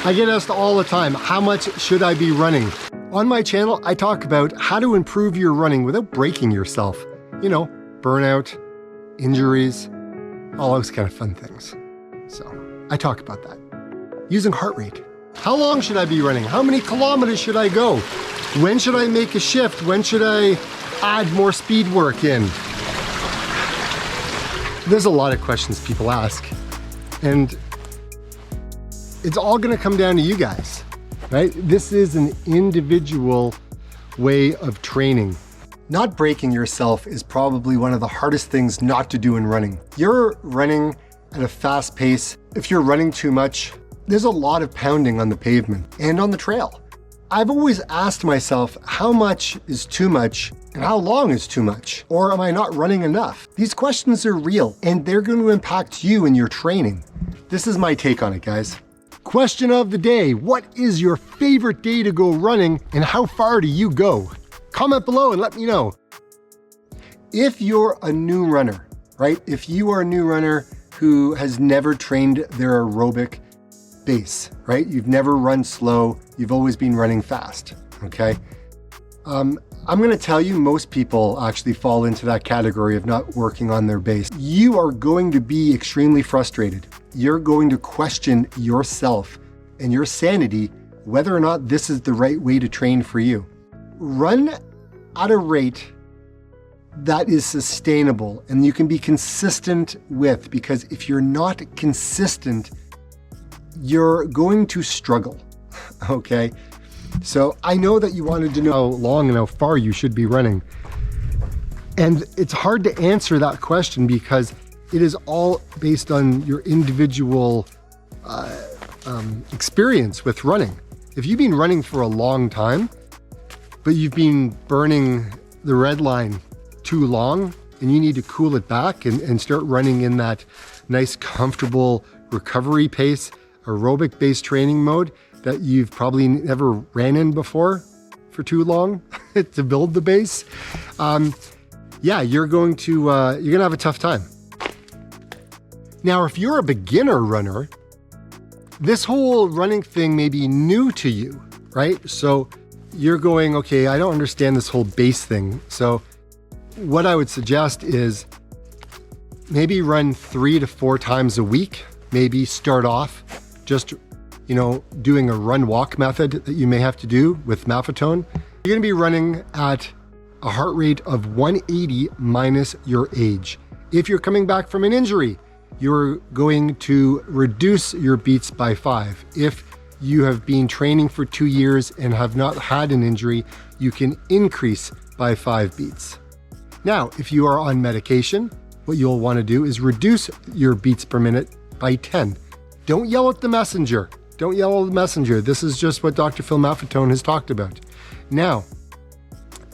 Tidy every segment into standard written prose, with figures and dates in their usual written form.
I get asked all the time, how much should I be running? On my channel, I talk about how to improve your running without breaking yourself. You know, burnout, injuries, all those kind of fun things. So I talk about that. Using heart rate. How long should I be running? How many kilometers should I go? When should I make a shift? When should I add more speed work in? There's a lot of questions people ask, and it's all gonna come down to you guys, right? This is an individual way of training. Not breaking yourself is probably one of the hardest things not to do in running. You're running at a fast pace. If you're running too much, there's a lot of pounding on the pavement and on the trail. I've always asked myself, how much is too much and how long is too much? Or am I not running enough? These questions are real and they're going to impact you in your training. This is my take on it, guys. Question of the day, what is your favorite day to go running and how far do you go? Comment below and let me know. If you're a new runner, right? If you are a new runner who has never trained their aerobic base, right? You've never run slow, you've always been running fast, okay? I'm gonna tell you, most people actually fall into that category of not working on their base. You are going to be extremely frustrated. You're going to question yourself and your sanity, whether or not this is the right way to train for you. Run at a rate that is sustainable and you can be consistent with, because if you're not consistent, you're going to struggle, okay? So I know that you wanted to know how long and how far you should be running. And it's hard to answer that question because it is all based on your individual experience with running. If you've been running for a long time, but you've been burning the red line too long and you need to cool it back and start running in that nice, comfortable recovery pace, aerobic based training mode that you've probably never ran in before for too long to build the base, yeah, you're gonna have a tough time. Now, if you're a beginner runner, this whole running thing may be new to you, right? So you're going, okay, I don't understand this whole base thing. So what I would suggest is maybe run 3 to 4 times a week. Maybe start off just, doing a run-walk method that you may have to do with MAffetone. You're gonna be running at a heart rate of 180 minus your age. If you're coming back from an injury, you're going to reduce your beats by 5. If you have been training for 2 years and have not had an injury, you can increase by 5 beats. Now, if you are on medication, what you'll want to do is reduce your beats per minute by 10. Don't yell at the messenger. Don't yell at the messenger. This is just what Dr. Phil MAffetone has talked about. Now,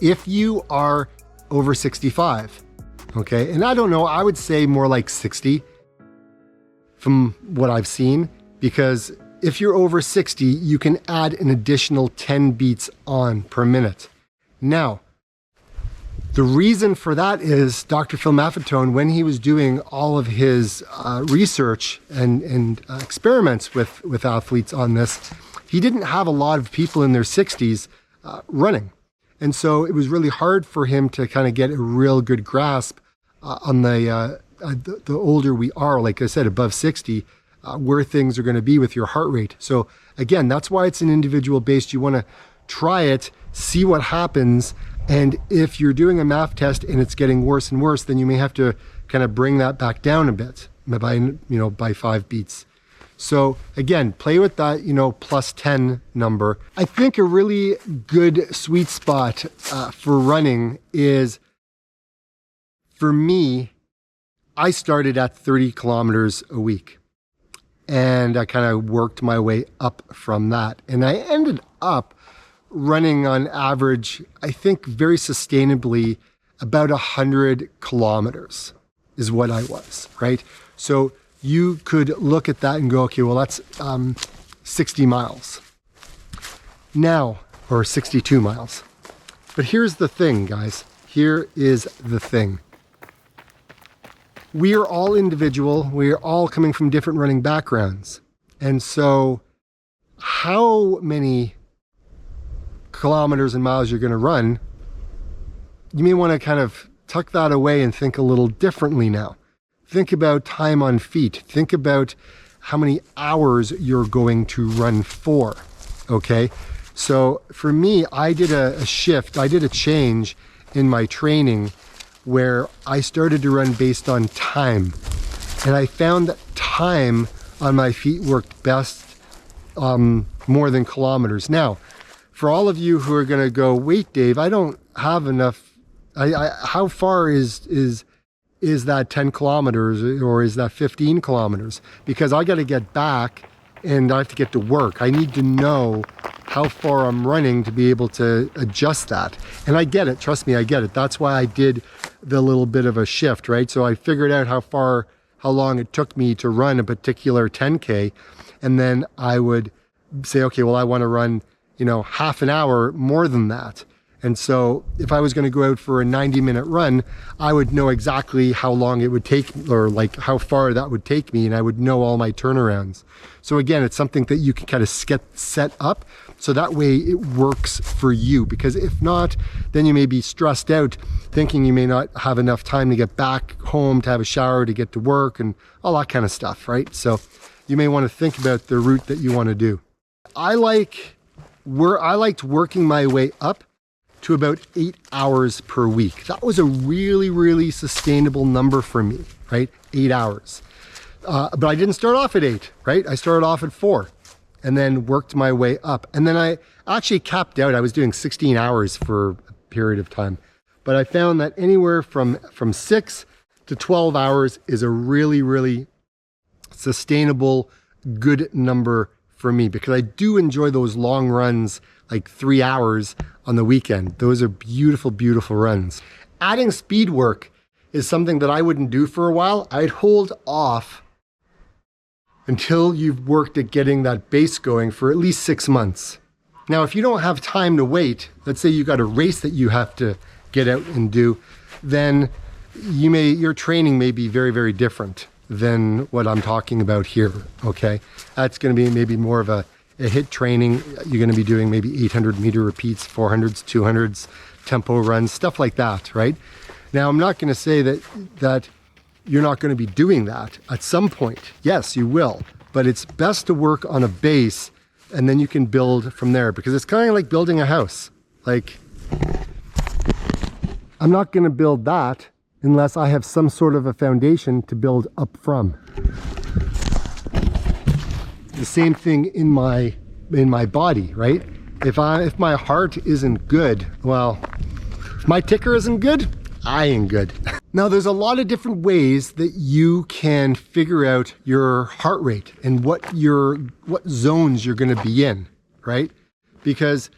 if you are over 65, okay, and I don't know, I would say more like 60 from what I've seen, because if you're over 60, you can add an additional 10 beats on per minute. Now, the reason for that is Dr. Phil MAffetone, when he was doing all of his research and experiments with athletes on this, he didn't have a lot of people in their 60s running. And so it was really hard for him to kind of get a real good grasp on the older we are, like I said, above 60, where things are going to be with your heart rate. So again, that's why it's an individual based. You want to try it, see what happens. And if you're doing a MAF test and it's getting worse and worse, then you may have to kind of bring that back down a bit by 5 beats. So again, play with that, plus 10 number. I think a really good sweet spot for running is, for me, I started at 30 kilometers a week and I kind of worked my way up from that. And I ended up running on average, I think very sustainably, about 100 kilometers is what I was, right? So you could look at that and go, okay, well, that's 60 miles now, or 62 miles. But here's the thing, guys. Here is the thing. We are all individual. We are all coming from different running backgrounds. And so how many kilometers and miles you're going to run, you may want to kind of tuck that away and think a little differently now. Think about time on feet. Think about how many hours you're going to run for, okay? So for me, I did a shift, I did a change in my training where I started to run based on time. And I found that time on my feet worked best more than kilometers. Now, for all of you who are gonna go, wait, Dave, I don't have enough, how far is that 10 kilometers or is that 15 kilometers? Because I gotta get back and I have to get to work. I need to know how far I'm running to be able to adjust that. And I get it, trust me, I get it. That's why I did the little bit of a shift, right? So I figured out how long it took me to run a particular 10K. And then I would say, okay, well, I want to run, half an hour more than that. And so if I was going to go out for a 90-minute run, I would know exactly how long it would take, or like how far that would take me, and I would know all my turnarounds. So again, it's something that you can kind of set up so that way it works for you, because if not, then you may be stressed out thinking you may not have enough time to get back home, to have a shower, to get to work, and all that kind of stuff, right? So you may want to think about the route that you want to do. I liked working my way up to about 8 hours per week. That was a really, really sustainable number for me, right? 8 hours. But I didn't start off at 8, right? I started off at 4 and then worked my way up. And then I actually capped out. I was doing 16 hours for a period of time. But I found that anywhere from 6 to 12 hours is a really, really sustainable, good number for me, because I do enjoy those long runs, like 3 hours on the weekend. Those are beautiful, beautiful runs. Adding speed work is something that I wouldn't do for a while. I'd hold off until you've worked at getting that base going for at least 6 months. Now, if you don't have time to wait, let's say you got a race that you have to get out and do, then your training may be very, very different than what I'm talking about here, okay? That's gonna be maybe more of a HIIT training. You're gonna be doing maybe 800 meter repeats, 400s, 200s, tempo runs, stuff like that, right? Now, I'm not gonna say that you're not gonna be doing that at some point. Yes, you will, but it's best to work on a base and then you can build from there, because it's kind of like building a house. Like, I'm not gonna build that unless I have some sort of a foundation to build up from. The same thing in my body, right? If my heart isn't good, well, if my ticker isn't good, I ain't good. Now, there's a lot of different ways that you can figure out your heart rate and what zones you're gonna be in, right? Because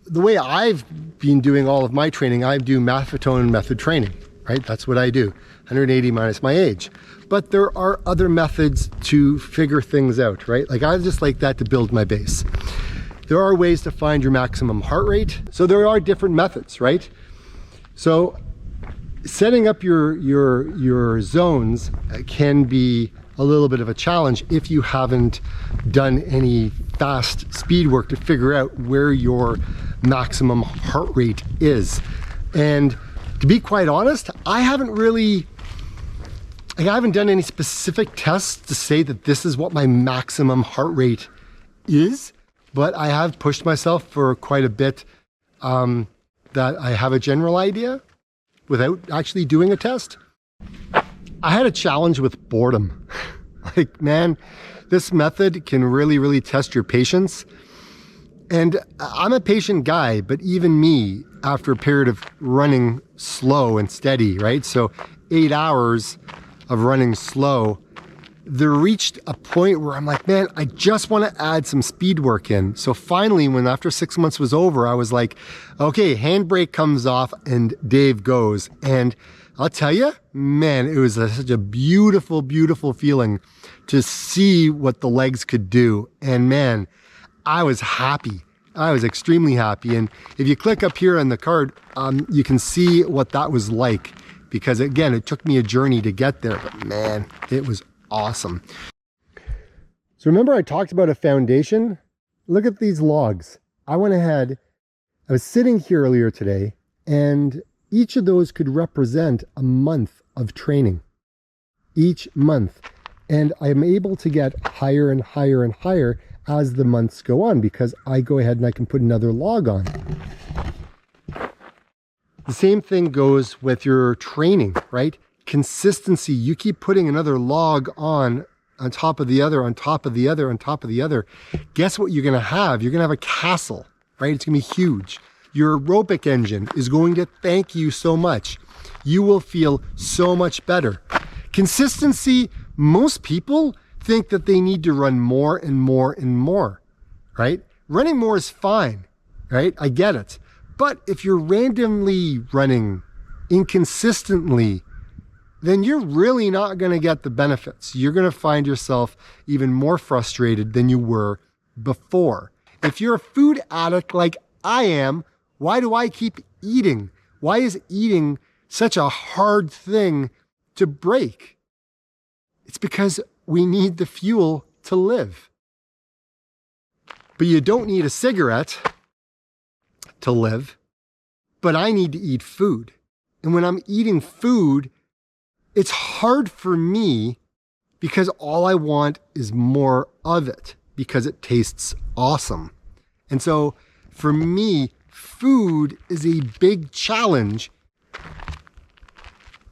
the way I've been doing all of my training, I do MAffetone Method training, right? That's what I do, 180 minus my age. But there are other methods to figure things out, right? Like, I just like that to build my base. There are ways to find your maximum heart rate. So there are different methods, right? So setting up your zones can be a little bit of a challenge if you haven't done any fast speed work to figure out where your maximum heart rate is. And to be quite honest, I haven't done any specific tests to say that this is what my maximum heart rate is, but I have pushed myself for quite a bit, that I have a general idea without actually doing a test. I had a challenge with boredom. Like, man, this method can really, really test your patience. And I'm a patient guy, but even me, after a period of running slow and steady, right? So 8 hours of running slow, there reached a point where I'm like, man, I just want to add some speed work in. So finally, when after 6 months was over, I was like, okay, handbrake comes off and Dave goes. And I'll tell you, man, it was such a beautiful, beautiful feeling to see what the legs could do. And man, I was happy. I was extremely happy. And if you click up here on the card, you can see what that was like. Because again, it took me a journey to get there, but man, it was awesome. So remember I talked about a foundation? Look at these logs. I went ahead, I was sitting here earlier today, and each of those could represent a month of training. Each month. And I'm able to get higher and higher and higher as the months go on, because I go ahead and I can put another log on. The same thing goes with your training, right? Consistency. You keep putting another log on top of the other, on top of the other, on top of the other. Guess what you're going to have? You're going to have a castle, right? It's going to be huge. Your aerobic engine is going to thank you so much. You will feel so much better. Consistency, most people think that they need to run more and more and more, right? Running more is fine, right? I get it. But if you're randomly running inconsistently, then you're really not going to get the benefits. You're going to find yourself even more frustrated than you were before. If you're a food addict like I am, why do I keep eating? Why is eating such a hard thing to break? It's because we need the fuel to live. But you don't need a cigarette to live. But I need to eat food. And when I'm eating food, it's hard for me because all I want is more of it because it tastes awesome. And so for me, food is a big challenge,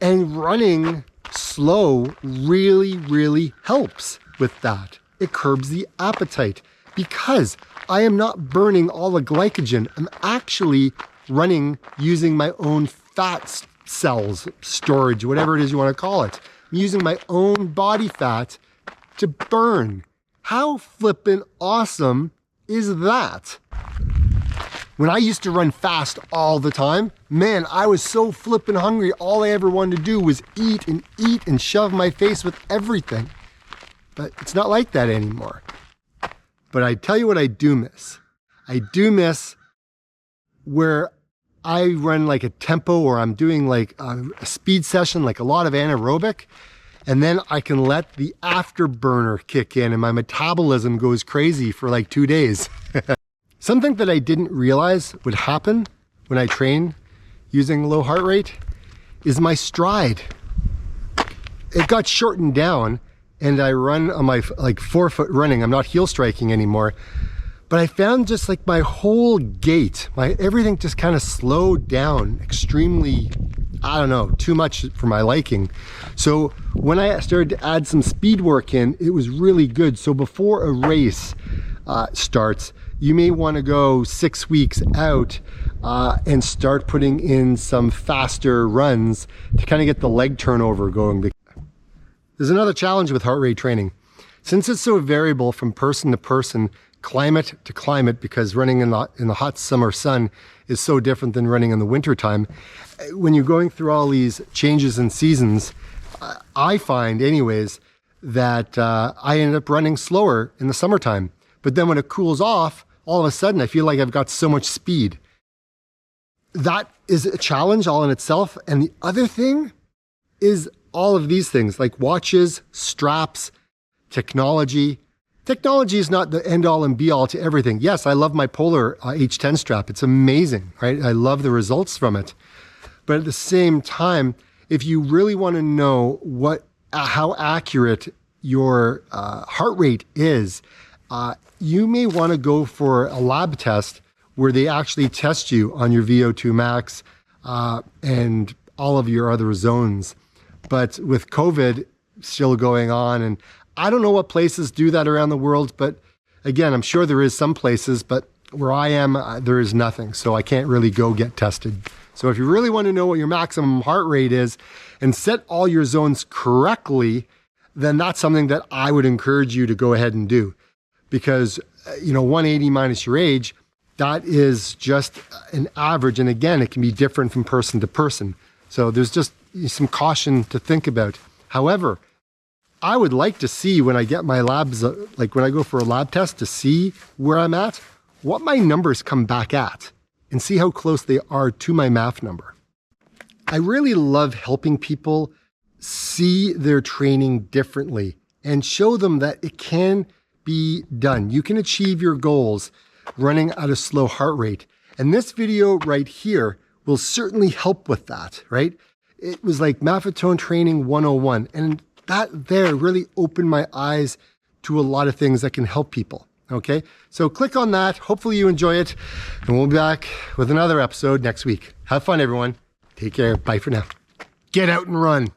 and running slow really, really helps with that. It curbs the appetite because I am not burning all the glycogen. I'm actually running using my own fat cells, storage, whatever it is you want to call it. I'm using my own body fat to burn. How flippin' awesome is that? When I used to run fast all the time, man, I was so flippin' hungry. All I ever wanted to do was eat and shove my face with everything. But it's not like that anymore. But I tell you what I do miss. I do miss where I run like a tempo, or I'm doing like a speed session, like a lot of anaerobic, and then I can let the afterburner kick in and my metabolism goes crazy for like 2 days. Something that I didn't realize would happen when I train using low heart rate is my stride. It got shortened down, and I run on my like 4-foot running. I'm not heel striking anymore. But I found just like my whole gait, everything just kind of slowed down extremely, I don't know, too much for my liking. So when I started to add some speed work in, it was really good. So before a race starts, you may want to go 6 weeks out and start putting in some faster runs to kind of get the leg turnover going. There's another challenge with heart rate training. Since it's so variable from person to person, climate to climate, because running in the hot summer sun is so different than running in the winter time. When you're going through all these changes in seasons, I find anyways that I end up running slower in the summertime. But then when it cools off, all of a sudden I feel like I've got so much speed. That is a challenge all in itself. And the other thing is all of these things like watches, straps, technology. Technology is not the end all and be all to everything. Yes, I love my Polar H10 strap. It's amazing, right? I love the results from it. But at the same time, if you really want to know how accurate your heart rate is, you may want to go for a lab test where they actually test you on your VO2 max and all of your other zones. But with COVID still going on, and I don't know what places do that around the world, but again, I'm sure there is some places, but where I am, there is nothing. So I can't really go get tested. So if you really want to know what your maximum heart rate is and set all your zones correctly, then that's something that I would encourage you to go ahead and do. Because, 180 minus your age, that is just an average. And again, it can be different from person to person. So there's just some caution to think about. However, I would like to see when I get my labs, like when I go for a lab test, to see where I'm at, what my numbers come back at, and see how close they are to my MAF number. I really love helping people see their training differently and show them that it can be done. You can achieve your goals running at a slow heart rate. And this video right here will certainly help with that, right? It was like MAffetone Training 101. And that there really opened my eyes to a lot of things that can help people. Okay, so click on that. Hopefully you enjoy it. And we'll be back with another episode next week. Have fun, everyone. Take care. Bye for now. Get out and run.